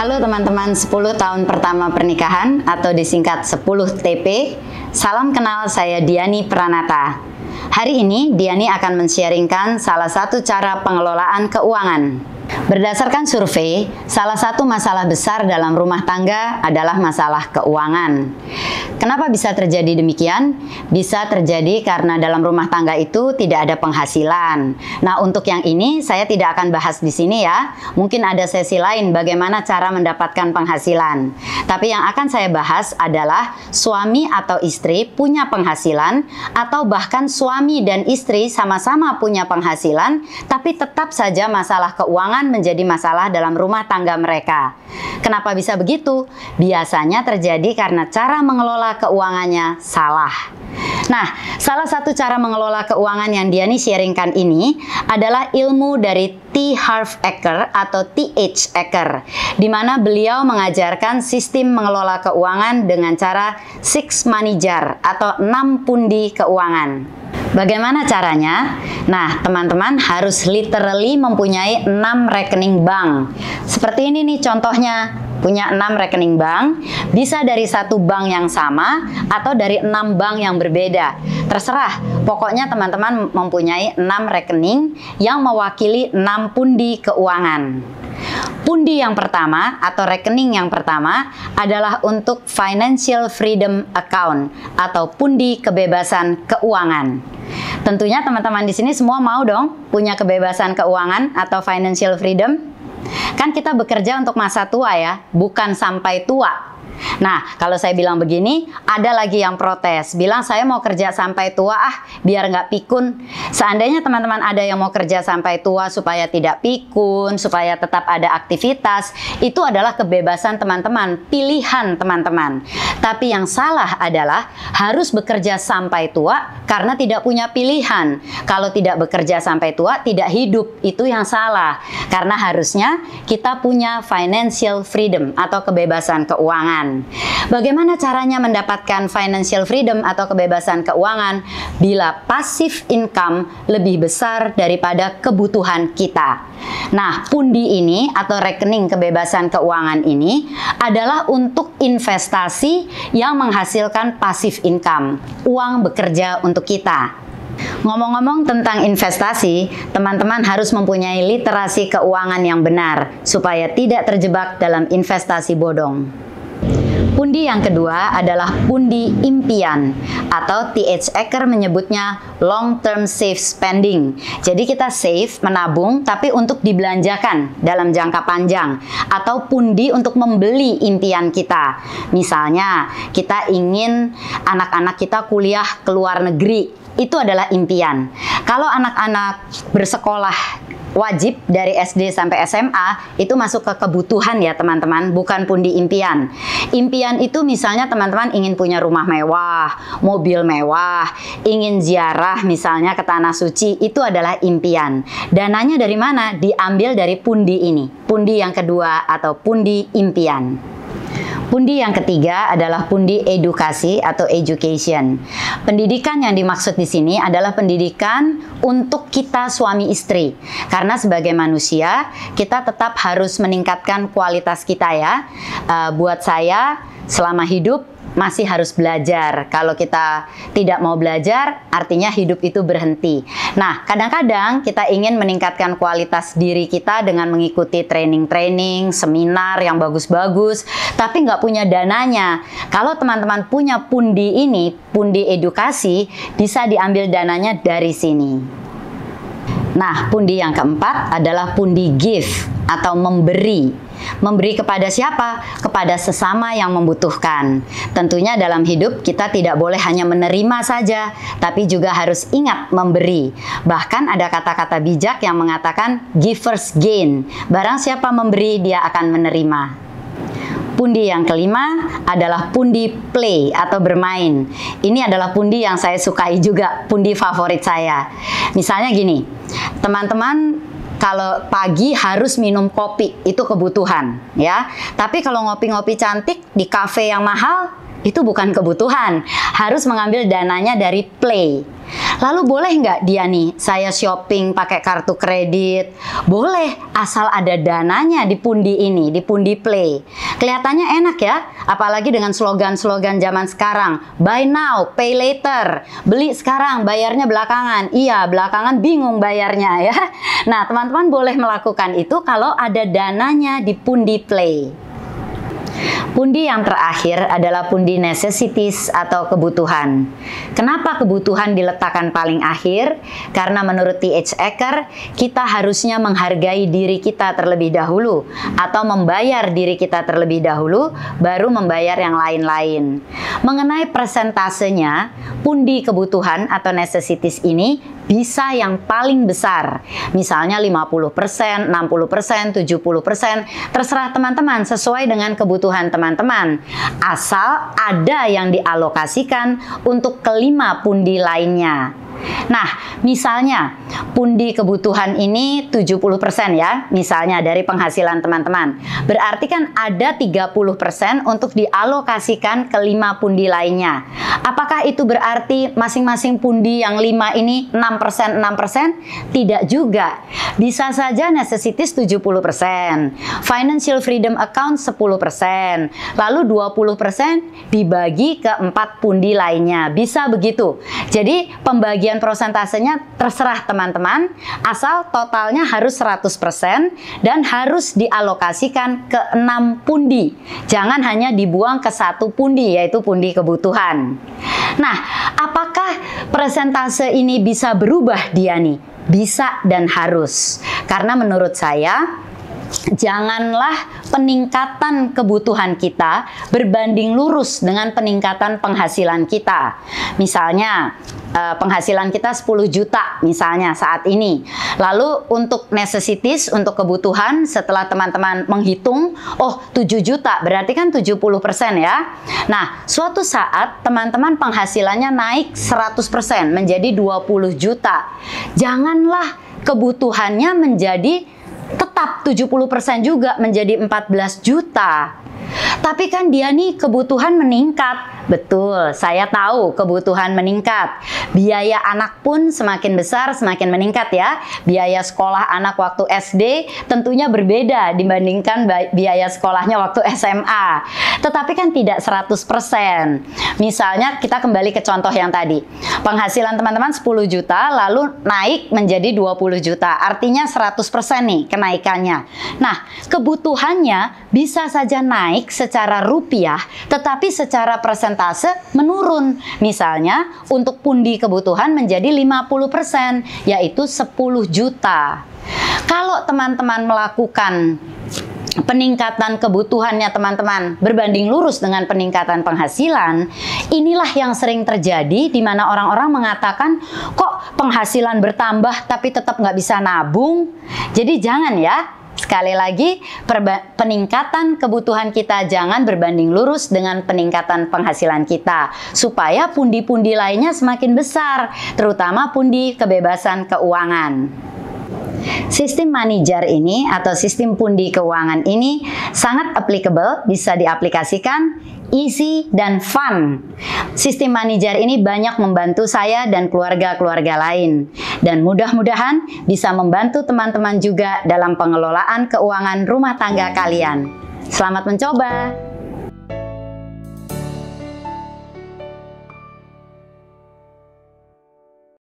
Halo teman-teman 10 tahun pertama pernikahan atau disingkat 10 TP. Salam kenal, saya Diani Pranata. Hari ini Diani akan men-sharingkan salah satu cara pengelolaan keuangan. Berdasarkan survei, salah satu masalah besar dalam rumah tangga adalah masalah keuangan. Kenapa bisa terjadi demikian? Bisa terjadi karena dalam rumah tangga itu tidak ada penghasilan. Nah, untuk yang ini saya tidak akan bahas di sini ya. Mungkin ada sesi lain bagaimana cara mendapatkan penghasilan. Tapi yang akan saya bahas adalah suami atau istri punya penghasilan atau bahkan suami dan istri sama-sama punya penghasilan, tapi tetap saja masalah keuangan menjadi masalah dalam rumah tangga mereka. Kenapa bisa begitu? Biasanya terjadi karena cara mengelola keuangannya salah. Nah, salah satu cara mengelola keuangan yang Diani sharingkan ini adalah ilmu dari T. Harv Eker atau T.H. Eker, di mana beliau mengajarkan sistem mengelola keuangan dengan cara 6 money jar atau 6 pundi keuangan. Bagaimana caranya? Nah, teman-teman harus literally mempunyai 6 rekening bank. Seperti ini nih contohnya, punya 6 rekening bank, bisa dari satu bank yang sama atau dari 6 bank yang berbeda. Terserah, pokoknya teman-teman mempunyai 6 rekening yang mewakili 6 pundi keuangan. Pundi yang pertama atau rekening yang pertama adalah untuk Financial Freedom Account atau pundi kebebasan keuangan. Tentunya teman-teman di sini semua mau dong punya kebebasan keuangan atau financial freedom. Kan kita bekerja untuk masa tua ya, bukan sampai tua. Nah, kalau saya bilang begini, ada lagi yang protes, bilang saya mau kerja sampai tua biar nggak pikun. Seandainya teman-teman ada yang mau kerja sampai tua supaya tidak pikun, supaya tetap ada aktivitas, itu adalah kebebasan teman-teman, pilihan teman-teman. Tapi yang salah adalah harus bekerja sampai tua karena tidak punya pilihan. Kalau tidak bekerja sampai tua, tidak hidup, itu yang salah. Karena harusnya kita punya financial freedom atau kebebasan keuangan. Bagaimana caranya mendapatkan financial freedom atau kebebasan keuangan bila passive income lebih besar daripada kebutuhan kita? Nah, pundi ini atau rekening kebebasan keuangan ini adalah untuk investasi yang menghasilkan passive income, uang bekerja untuk kita. Ngomong-ngomong tentang investasi, teman-teman harus mempunyai literasi keuangan yang benar supaya tidak terjebak dalam investasi bodong. Pundi yang kedua adalah pundi impian atau T.H. Eker menyebutnya long term safe spending. Jadi kita save, menabung, tapi untuk dibelanjakan dalam jangka panjang, atau pundi untuk membeli impian kita. Misalnya kita ingin anak-anak kita kuliah ke luar negeri, itu adalah impian. Kalau anak-anak bersekolah wajib dari SD sampai SMA, itu masuk ke kebutuhan ya teman-teman, bukan pundi impian. Impian itu misalnya teman-teman ingin punya rumah mewah, mobil mewah, ingin ziarah misalnya ke Tanah Suci, itu adalah impian. Dananya dari mana? Diambil dari pundi ini, pundi yang kedua atau pundi impian. Pundi yang ketiga adalah pundi edukasi atau education. Pendidikan yang dimaksud di sini adalah pendidikan untuk kita suami istri. Karena sebagai manusia, kita tetap harus meningkatkan kualitas kita ya. Buat saya, selama hidup masih harus belajar. Kalau kita tidak mau belajar, artinya hidup itu berhenti. Nah, kadang-kadang kita ingin meningkatkan kualitas diri kita dengan mengikuti training-training, seminar yang bagus-bagus, tapi nggak punya dananya. Kalau teman-teman punya pundi ini, pundi edukasi, bisa diambil dananya dari sini. Nah, pundi yang keempat adalah pundi give atau memberi. Memberi kepada siapa? Kepada sesama yang membutuhkan. Tentunya dalam hidup kita tidak boleh hanya menerima saja, tapi juga harus ingat memberi. Bahkan ada kata-kata bijak yang mengatakan givers gain. Barang siapa memberi, dia akan menerima. Pundi yang kelima adalah pundi play atau bermain. Ini adalah pundi yang saya sukai juga, pundi favorit saya. Misalnya gini, teman-teman kalau pagi harus minum kopi, itu kebutuhan ya. Tapi kalau ngopi-ngopi cantik di kafe yang mahal, itu bukan kebutuhan. Harus mengambil dananya dari play. Lalu boleh nggak dia nih, saya shopping pakai kartu kredit? Boleh, asal ada dananya di pundi ini, di pundi play. Kelihatannya enak ya, apalagi dengan slogan-slogan zaman sekarang. Buy now, pay later. Beli sekarang, bayarnya belakangan. Iya, belakangan bingung bayarnya ya. Nah, teman-teman boleh melakukan itu kalau ada dananya di pundi play. Pundi yang terakhir adalah pundi necessities atau kebutuhan. Kenapa kebutuhan diletakkan paling akhir? Karena menurut T.H. Eker, kita harusnya menghargai diri kita terlebih dahulu atau membayar diri kita terlebih dahulu, baru membayar yang lain-lain. Mengenai persentasenya, pundi kebutuhan atau necessities ini bisa yang paling besar. Misalnya 50%, 60%, 70%, terserah teman-teman sesuai dengan kebutuhan teman-teman. Asal ada yang dialokasikan untuk kelima pundi lainnya. Nah, misalnya pundi kebutuhan ini 70% ya, misalnya dari penghasilan teman-teman. Berarti kan ada 30% untuk dialokasikan ke 5 pundi lainnya. Apakah itu berarti masing-masing pundi yang 5 ini 6%, 6%? Tidak juga. Bisa saja necessities 70%, financial freedom account 10%, lalu 20% dibagi ke 4 pundi lainnya. Bisa begitu. Jadi pembagian prosentasenya terserah teman-teman, asal totalnya harus 100% dan harus dialokasikan ke 6 pundi. Jangan hanya dibuang ke 1 pundi, yaitu pundi kebutuhan. Nah, apakah persentase ini bisa berubah, Diani? Bisa dan harus. Karena menurut saya, janganlah peningkatan kebutuhan kita berbanding lurus dengan peningkatan penghasilan kita. Misalnya, penghasilan kita 10 juta misalnya saat ini. Lalu untuk necessities, untuk kebutuhan, setelah teman-teman menghitung, oh 7 juta, berarti kan 70% ya. Nah, suatu saat teman-teman penghasilannya naik 100% menjadi 20 juta. Janganlah kebutuhannya menjadi tetap 70% juga menjadi 14 juta. Tapi kan dia nih kebutuhan meningkat. Betul, saya tahu kebutuhan meningkat. Biaya anak pun semakin besar, semakin meningkat ya. Biaya sekolah anak waktu SD tentunya berbeda dibandingkan biaya sekolahnya waktu SMA. Tetapi kan tidak 100%. Misalnya kita kembali ke contoh yang tadi. Penghasilan teman-teman 10 juta lalu naik menjadi 20 juta. Artinya 100% nih kenaikannya. Nah, kebutuhannya bisa saja naik secara rupiah, tetapi secara persentase menurun. Misalnya, untuk pundi kebutuhan menjadi 50%, yaitu 10 juta. Kalau teman-teman melakukan peningkatan kebutuhannya teman-teman berbanding lurus dengan peningkatan penghasilan, inilah yang sering terjadi di mana orang-orang mengatakan, kok penghasilan bertambah tapi tetap nggak bisa nabung. Jadi jangan ya. Sekali lagi, peningkatan kebutuhan kita jangan berbanding lurus dengan peningkatan penghasilan kita, supaya pundi-pundi lainnya semakin besar, terutama pundi kebebasan keuangan. Sistem money jar ini atau sistem pundi keuangan ini sangat applicable, bisa diaplikasikan, easy dan fun. Sistem money jar ini banyak membantu saya dan keluarga-keluarga lain. Dan mudah-mudahan bisa membantu teman-teman juga dalam pengelolaan keuangan rumah tangga kalian. Selamat mencoba!